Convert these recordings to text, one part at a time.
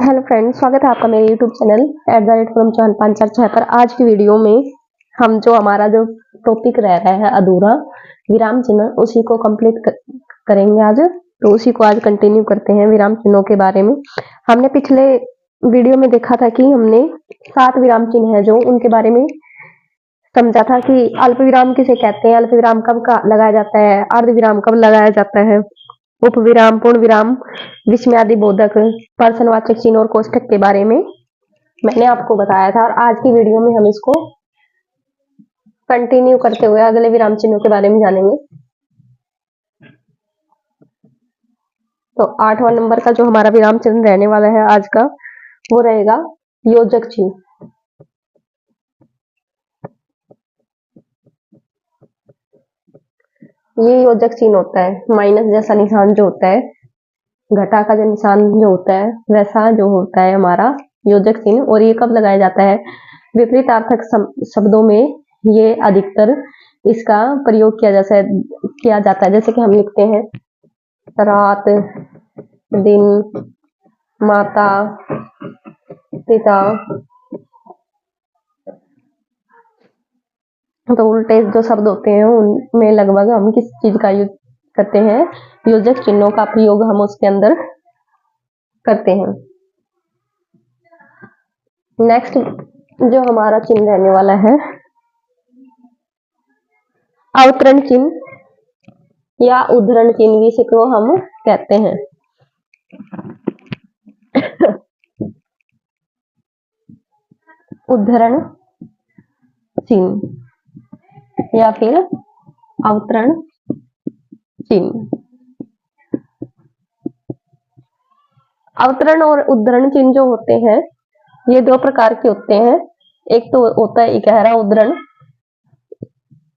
Hello friends, स्वागत है आपका मेरे यूट्यूब चैनल @from546 पर। आज की वीडियो में हम जो हमारा जो टॉपिक रह रहा है अधूरा विराम चिन्ह, उसी को कंप्लीट करेंगे आज। तो उसी को आज कंटिन्यू करते हैं विराम चिन्हों के बारे में। हमने पिछले वीडियो में देखा था कि हमने 7 विराम चिन्ह है जो उनके बारे में समझा था कि अल्प विराम किसे कहते हैं, अल्प विराम कब लगाया जाता है, अर्ध विराम कब लगाया जाता है, उप विराम, पूर्ण विराम, विस्मयादि बोधक, प्रश्नवाचक चिन्ह और कोष्ठक के बारे में मैंने आपको बताया था। और आज की वीडियो में हम इसको कंटिन्यू करते हुए अगले विराम चिन्हों के बारे में जानेंगे। तो 8वां नंबर का जो हमारा विराम चिन्ह रहने वाला है आज का, वो रहेगा योजक चिन्ह। ये योजक चिन्ह होता है, माइनस जैसा निशान जो होता है, घटा का जो निशान जो होता है वैसा जो होता है हमारा योजक चिन्ह। और ये कब लगाया जाता है? विपरीतार्थक शब्दों में ये अधिकतर इसका प्रयोग किया जाता है। जैसे कि हम लिखते हैं रात, दिन, माता, पिता। तो उल्टे जो शब्द होते हैं उनमें लगभग हम किस चीज का यूज करते हैं? योजक चिन्हों का प्रयोग हम उसके अंदर करते हैं। नेक्स्ट जो हमारा चिन्ह रहने वाला है अवतरण चिन्ह या उद्धरण चिन्ह भी इसको हम कहते हैं। उद्धरण चिन्ह या फिर अवतरण चिन्ह। अवतरण और उद्धरण चिन्ह जो होते हैं ये 2 प्रकार के होते हैं। एक तो होता है इकहरा उद्धरण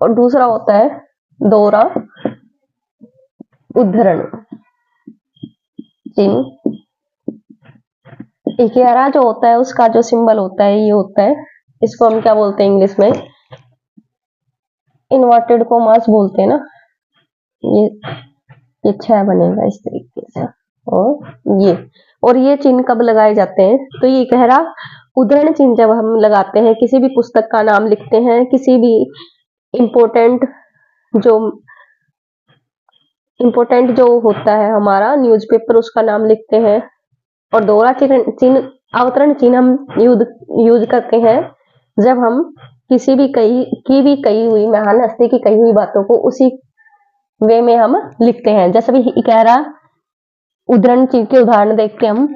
और दूसरा होता है दोहरा उद्धरण चिन्ह। इकहरा जो होता है उसका जो सिंबल होता है ये होता है, इसको हम क्या बोलते हैं इंग्लिश में? इन्वर्टेड कॉमास बोलते हैं ना। ये 6 बनेगा इस तरीके से। और ये चिन्ह कब लगाए जाते हैं? तो ये इकहरा उद्धरण चिन्ह जब हम लगाते हैं, किसी भी पुस्तक का नाम लिखते हैं, किसी भी इम्पोर्टेंट जो होता है हमारा न्यूज़पेपर, उसका नाम लिखते हैं। और दोहरा चिन्ह, अवतरण चिन्ह हम यूज करते हैं जब हम किसी भी कही हुई महान हस्ती की कही हुई बातों को उसी वे में हम लिखते हैं। जैसे भी इकहरा उद्धरण चिन्ह के उदाहरण देख के हम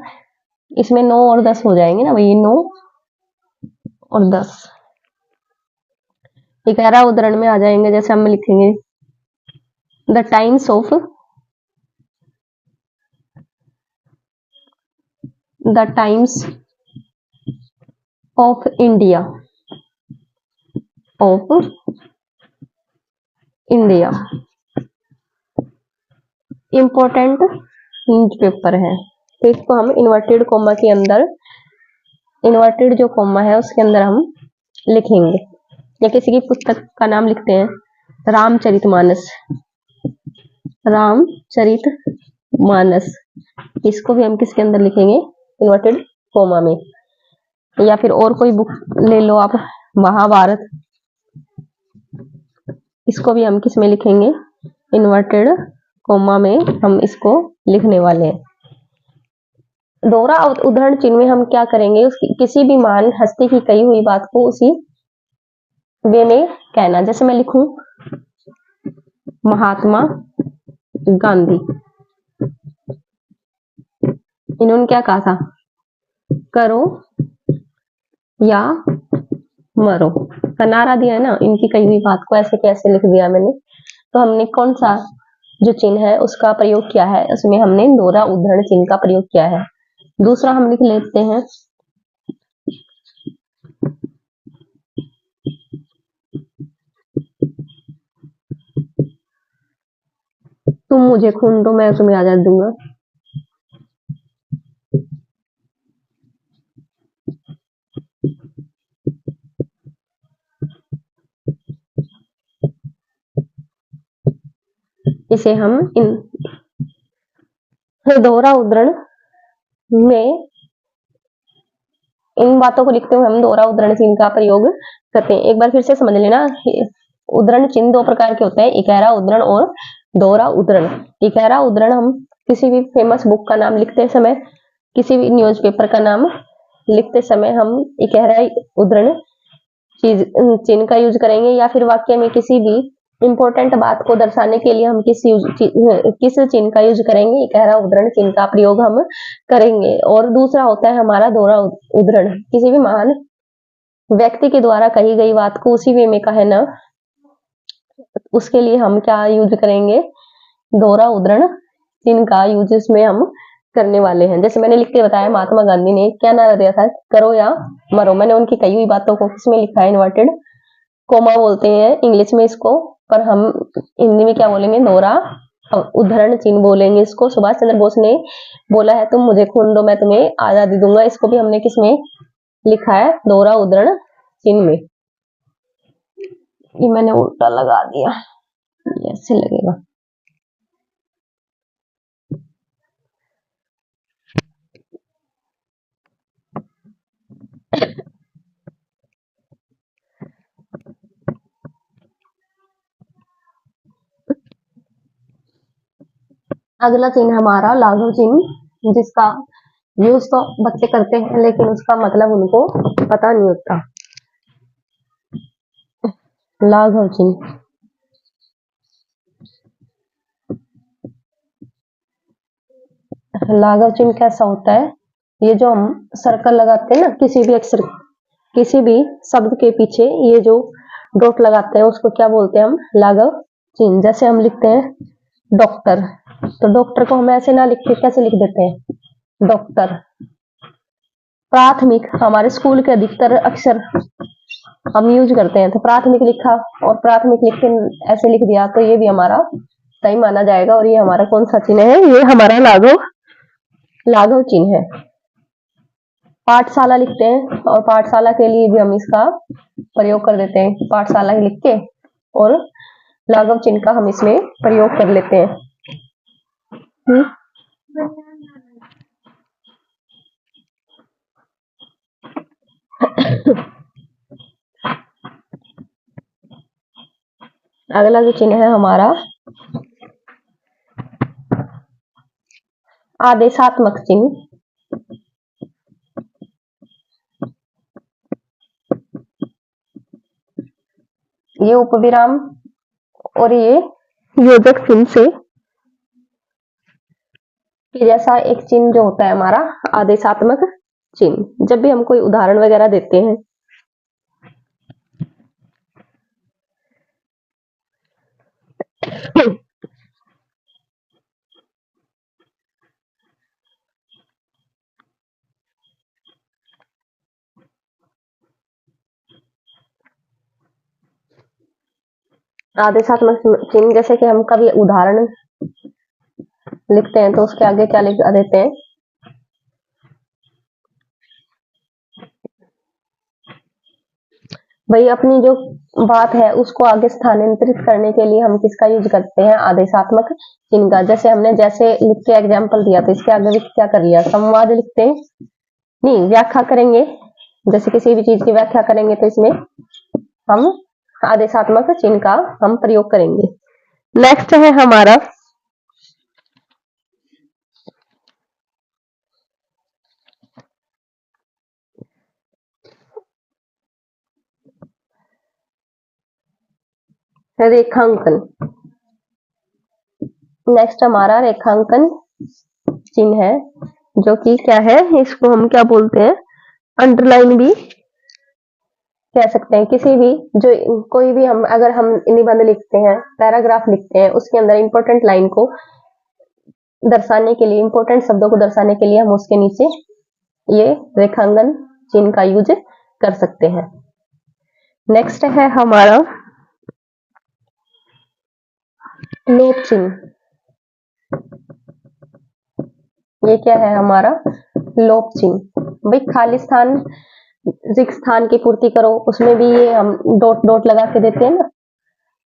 इसमें 9 और 10 हो जाएंगे ना भाई, 9 और 10 इकहरा उद्धरण में आ जाएंगे। जैसे हम लिखेंगे the times of India important newspaper है। तो इसको हम इन्वर्टेड कॉमा के अंदर, इन्वर्टेड जो कॉमा है उसके अंदर हम लिखेंगे। या किसी की पुस्तक का नाम लिखते हैं रामचरितमानस, इसको भी हम किसके अंदर लिखेंगे? इन्वर्टेड कॉमा में। या फिर और कोई बुक ले लो आप, महाभारत, इसको भी हम किस में लिखेंगे? इन्वर्टेड कॉमा में हम इसको लिखने वाले हैं। दोहरा उद्धरण चिन्ह में हम क्या करेंगे? उसकी किसी भी महान हस्ती की कही हुई बात को उसी वे में कहना। जैसे मैं लिखूं महात्मा गांधी, इन्होंने क्या कहा था? करो या मरो का नारा दिया है ना। इनकी कही हुई बात को ऐसे कैसे लिख दिया मैंने? तो हमने कौन सा जो चिन्ह है उसका प्रयोग किया है? उसमें हमने दोहरा उद्धरण चिन्ह का प्रयोग किया है। दूसरा हम लिख लेते हैं तुम मुझे खून दो मैं तुम्हें आजाद दूंगा। इसे हम इन दोहरा उद्धरण में इन बातों को लिखते हुए हम दोहरा उद्धरण चिन्ह का प्रयोग करते हैं। एक बार फिर से समझ लेना, उद्धरण चिन्ह दो प्रकार के होते हैं, इकहरा उद्धरण और दोहरा उद्धरण। इकहरा उद्धरण हम किसी भी फेमस बुक का नाम लिखते समय, किसी भी न्यूज़पेपर का नाम लिखते समय हम इकहरा उद्धरण चिन्ह का यूज करेंगे, या फिर वाक्य में किसी भी इंपॉर्टेंट बात को दर्शाने के लिए हम किस चिन्ह का यूज करेंगे, इकहरा उद्धरण चिन्ह का प्रयोग हम करेंगे। और दूसरा होता है हमारा दोहरा उद्धरण, किसी भी महान व्यक्ति के द्वारा कही गई बात को उसी वे में कहना, उसके लिए हम क्या यूज करेंगे, दोहरा उद्धरण चिन्ह का यूज इसमें हम करने वाले हैं। जैसे मैंने लिख के बताया, महात्मा गांधी ने क्या नारा दिया था, करो या मरो। मैंने उनकी कही हुई बातों को किसमें लिखा है, इन्वर्टेड कोमा बोलते हैं इंग्लिश में इसको, पर हम हिंदी में क्या बोलेंगे, दोहरा उद्धरण चिन्ह बोलेंगे इसको। सुभाष चंद्र बोस ने बोला है, तुम मुझे खून दो मैं तुम्हें आजादी दूंगा, इसको भी हमने किसमें लिखा है, दोहरा उद्धरण चिन्ह में। ये मैंने उल्टा लगा दिया, ऐसे लगेगा। अगला चिन्ह हमारा लाघव चिन्ह, जिसका यूज तो बच्चे करते हैं लेकिन उसका मतलब उनको पता नहीं होता। लाघव चिन्ह, लाघव चिन्ह कैसा होता है, ये जो हम सर्कल लगाते हैं ना, किसी भी अक्षर, किसी भी शब्द के पीछे ये जो डॉट लगाते हैं उसको क्या बोलते हैं हम, लाघव चिन्ह। जैसे हम लिखते हैं डॉक्टर, तो डॉक्टर को हम ऐसे ना लिख के कैसे लिख देते हैं, डॉक्टर। प्राथमिक, हमारे स्कूल के अधिकतर अक्षर हम यूज करते हैं, तो प्राथमिक लिखा और प्राथमिक लिख के ऐसे लिख दिया, तो ये भी हमारा सही माना जाएगा। और ये हमारा कौन सा चिन्ह है, ये हमारा लाघव चिन्ह है। पाठशाला लिखते हैं और पाठशाला के लिए भी हम इसका प्रयोग कर देते हैं, पाठशाला लिख के और लाघव चिन्ह का हम इसमें प्रयोग कर लेते हैं। अगला जो चिन्ह है हमारा आदेशात्मक चिन्ह। ये उपविराम और ये योजक चिन्ह से जैसा एक चिन्ह जो होता है हमारा आदेशात्मक चिन्ह। जब भी हम कोई उदाहरण वगैरह देते हैं, आदेशात्मक चिन्ह, जैसे कि हम कभी उदाहरण लिखते हैं तो उसके आगे क्या लिख देते हैं, भाई अपनी जो बात है उसको आगे स्थानांतरित करने के लिए हम किसका यूज करते हैं, आदेशात्मक चिन्ह का। जैसे हमने जैसे लिख के एग्जाम्पल दिया, तो इसके आगे क्या कर लिया, संवाद लिखते हैं, नहीं व्याख्या करेंगे, जैसे किसी भी चीज की व्याख्या करेंगे तो इसमें हम आदेशात्मक चिन्ह का हम प्रयोग करेंगे। नेक्स्ट है हमारा रेखांकन। नेक्स्ट हमारा रेखांकन चिन्ह है, जो कि क्या है, इसको हम क्या बोलते हैं, अंडरलाइन भी कह सकते हैं। किसी भी जो कोई भी हम अगर हम निबंध लिखते हैं, पैराग्राफ लिखते हैं, उसके अंदर इंपॉर्टेंट लाइन को दर्शाने के लिए, इंपॉर्टेंट शब्दों को दर्शाने के लिए हम उसके नीचे ये रेखांकन चिन्ह का यूज कर सकते हैं। नेक्स्ट है हमारा लोप चिन्ह। ये क्या है हमारा, लोप चिन्ह। भाई खाली स्थान, रिक्त स्थान की पूर्ति करो, उसमें भी ये हम डॉट डॉट लगा के देते हैं ना,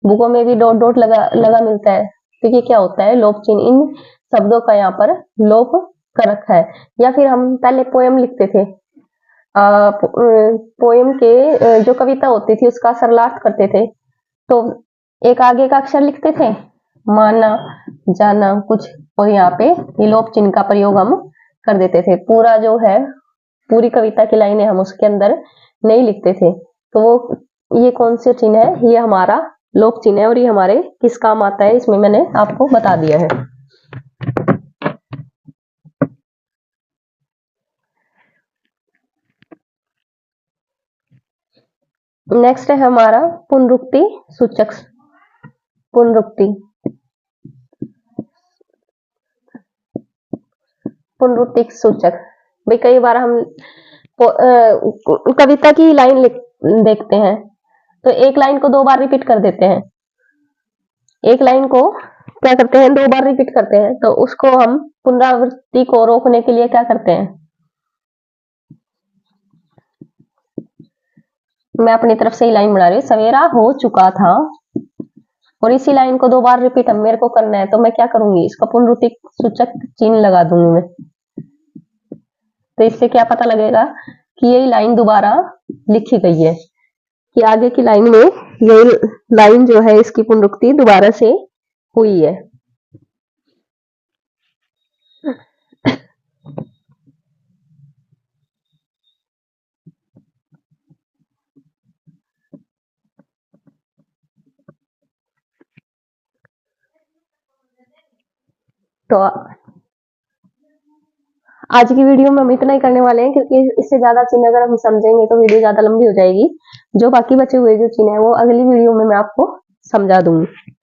बुकों में भी डॉट डॉट लगा मिलता है, तो ये क्या होता है, लोप चिन्ह। इन शब्दों का यहाँ पर लोप कर रखा है। या फिर हम पहले पोयम लिखते थे, पोएम के जो कविता होती थी उसका सरलार्थ करते थे, तो एक आगे का अक्षर लिखते थे, माना जाना कुछ, और यहाँ पे विलोप चिन्ह का प्रयोग हम कर देते थे। पूरा जो है पूरी कविता की लाइनें हम उसके अंदर नहीं लिखते थे। तो वो ये कौन से चिन्ह है, ये हमारा लोप चिन्ह है और ये हमारे किस काम आता है इसमें मैंने आपको बता दिया है। नेक्स्ट है हमारा पुनरुक्ति सूचक। पुनरुक्ति पुनरुक्ति सूचक भाई, कई बार हम कविता की लाइन देखते हैं तो एक लाइन को 2 बार रिपीट कर देते हैं। एक लाइन को क्या करते हैं, 2 बार रिपीट करते हैं, तो उसको हम पुनरावृत्ति को रोकने के लिए क्या करते हैं, मैं अपनी तरफ से ही लाइन बना रही हूँ। सवेरा हो चुका था, और इसी लाइन को 2 बार रिपीट अब मेरे को करना है, तो मैं क्या करूंगी, इसका पुनरुक्ति सूचक चिन्ह लगा दूंगी मैं। तो इससे क्या पता लगेगा कि यही लाइन दोबारा लिखी गई है, कि आगे की लाइन में यही लाइन जो है इसकी पुनरुक्ति दोबारा से हुई है। तो आज की वीडियो में हम इतना ही करने वाले हैं, क्योंकि इससे ज्यादा चिन्ह अगर हम समझेंगे तो वीडियो ज्यादा लंबी हो जाएगी। जो बाकी बचे हुए जो चिन्ह है वो अगली वीडियो में मैं आपको समझा दूंगी।